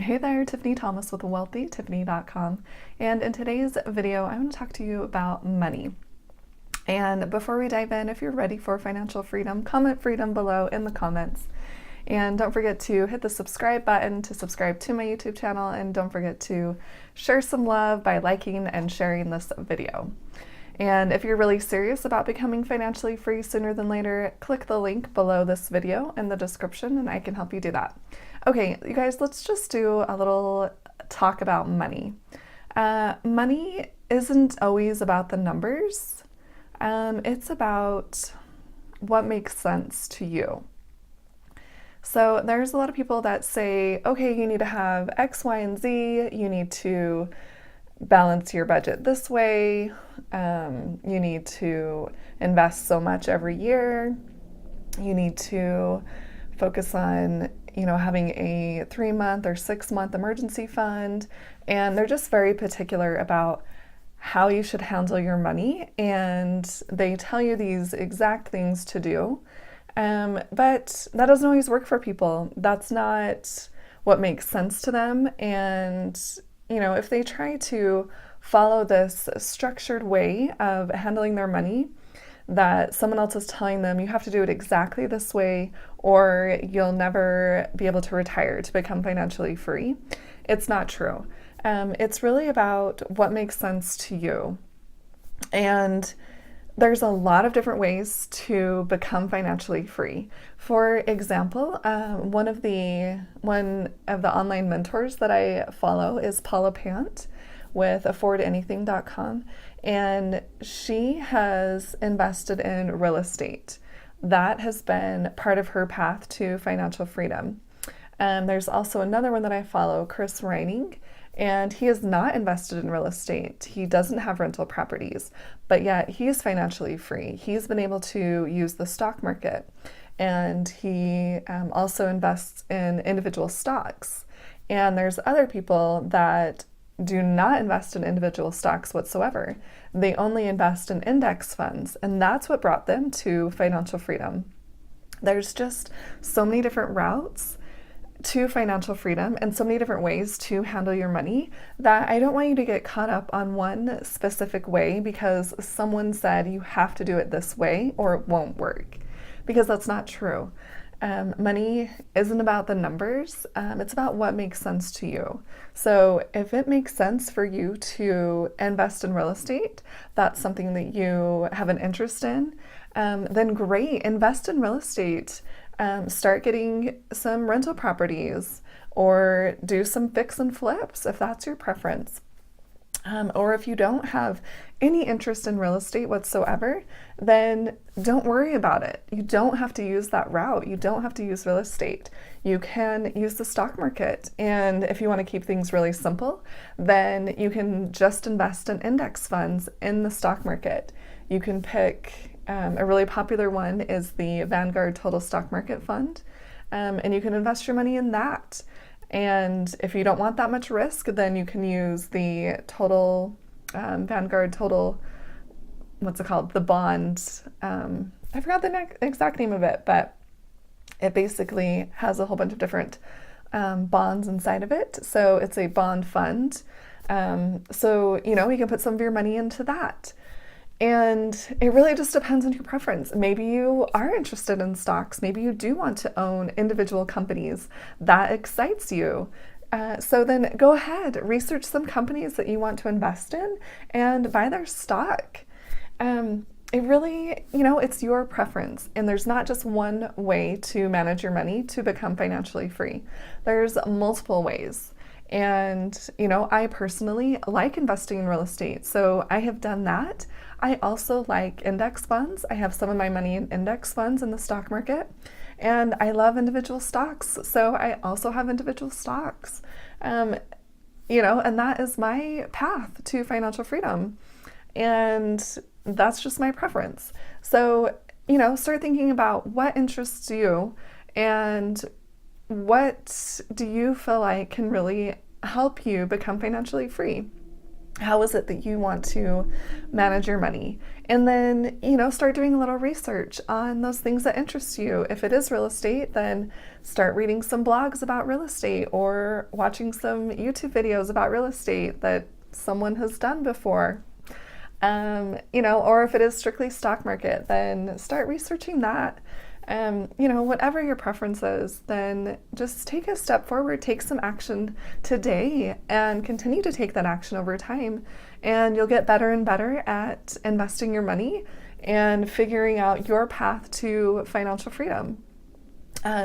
Hey there, Tiffany Thomas with wealthytiffany.com, and in today's video I want to talk to you about money. And before we dive in, if you're ready for financial freedom, comment freedom below in the comments. And don't forget to hit the subscribe button to subscribe to my YouTube channel, and don't forget to share some love by liking and sharing this video. And if you're really serious about becoming financially free sooner than later, click the link below this video in the description and I can help you do that. Okay, you guys, let's just do a little talk about money. Money isn't always about the numbers. It's about what makes sense to you. So there's a lot of people that say, okay, you need to have X, Y, and Z. You need to balance your budget this way. You need to invest so much every year. You need to focus on, having a 3-month or 6-month emergency fund. And they're just very particular about how you should handle your money. And they tell you these exact things to do. But that doesn't always work for people. That's not what makes sense to them. And if they try to follow this structured way of handling their money that someone else is telling them, you have to do it exactly this way or you'll never be able to retire to become financially free, it's not true. It's really about what makes sense to you. And there's a lot of different ways to become financially free. For example, one of the online mentors that I follow is Paula Pant with affordanything.com, and she has invested in real estate. That has been part of her path to financial freedom. There's also another one that I follow, Chris Reining, and he is not invested in real estate. He doesn't have rental properties, but yet he is financially free. He's been able to use the stock market, and he also invests in individual stocks. And there's other people that do not invest in individual stocks whatsoever. They only invest in index funds, and that's what brought them to financial freedom. There's just so many different routes to financial freedom and so many different ways to handle your money that I don't want you to get caught up on one specific way because someone said you have to do it this way or it won't work, because that's not true. Money isn't about the numbers. It's about what makes sense to you. So if it makes sense for you to invest in real estate, that's something that you have an interest in, then great, invest in real estate. Start getting some rental properties or do some fix and flips if that's your preference. Or if you don't have any interest in real estate whatsoever, then don't worry about it. You don't have to use that route. You don't have to use real estate. You can use the stock market. And if you want to keep things really simple, then you can just invest in index funds in the stock market. You can pick a really popular one is the Vanguard Total Stock Market Fund, and you can invest your money in that. And if you don't want that much risk, then you can use the total Vanguard Total, what's it called? The bond. I forgot the exact name of it, but it basically has a whole bunch of different bonds inside of it. So it's a bond fund. So you can put some of your money into that. And it really just depends on your preference. Maybe you are interested in stocks. Maybe you do want to own individual companies. That excites you. So then go ahead, research some companies that you want to invest in and buy their stock. It really, it's your preference. And there's not just one way to manage your money to become financially free. There's multiple ways. And, I personally like investing in real estate. So I have done that. I also like index funds. I have some of my money in index funds in the stock market. And I love individual stocks. So I also have individual stocks. And that is my path to financial freedom. And that's just my preference. So, start thinking about what interests you and what do you feel like can really help you become financially free? How is it that you want to manage your money? And then, start doing a little research on those things that interest you. If it is real estate, then start reading some blogs about real estate or watching some YouTube videos about real estate that someone has done before. Or if it is strictly stock market, then start researching that. Whatever your preference is, then just take a step forward, take some action today, and continue to take that action over time. And you'll get better and better at investing your money and figuring out your path to financial freedom.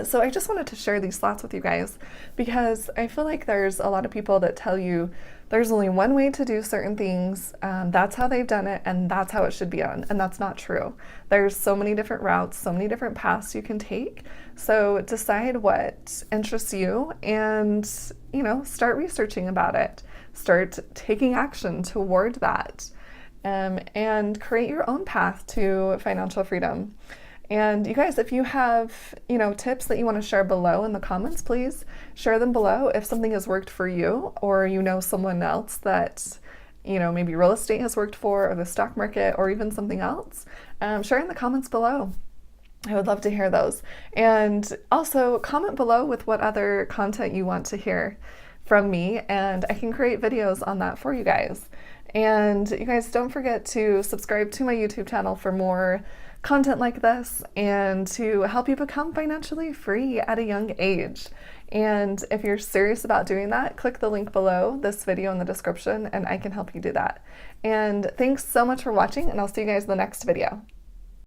So I just wanted to share these thoughts with you guys because I feel like there's a lot of people that tell you there's only one way to do certain things, that's how they've done it, and that's how it should be done, and that's not true. There's so many different routes, so many different paths you can take, so decide what interests you and, start researching about it. Start taking action toward that, and create your own path to financial freedom. And you guys, if you have, tips that you want to share below in the comments, please share them below. If something has worked for you, or someone else that, maybe real estate has worked for, or the stock market, or even something else, share in the comments below. I would love to hear those. And also comment below with what other content you want to hear from me, and I can create videos on that for you guys. And you guys, don't forget to subscribe to my YouTube channel for more content like this and to help you become financially free at a young age. And if you're serious about doing that, click the link below this video in the description and I can help you do that. And thanks so much for watching, and I'll see you guys in the next video.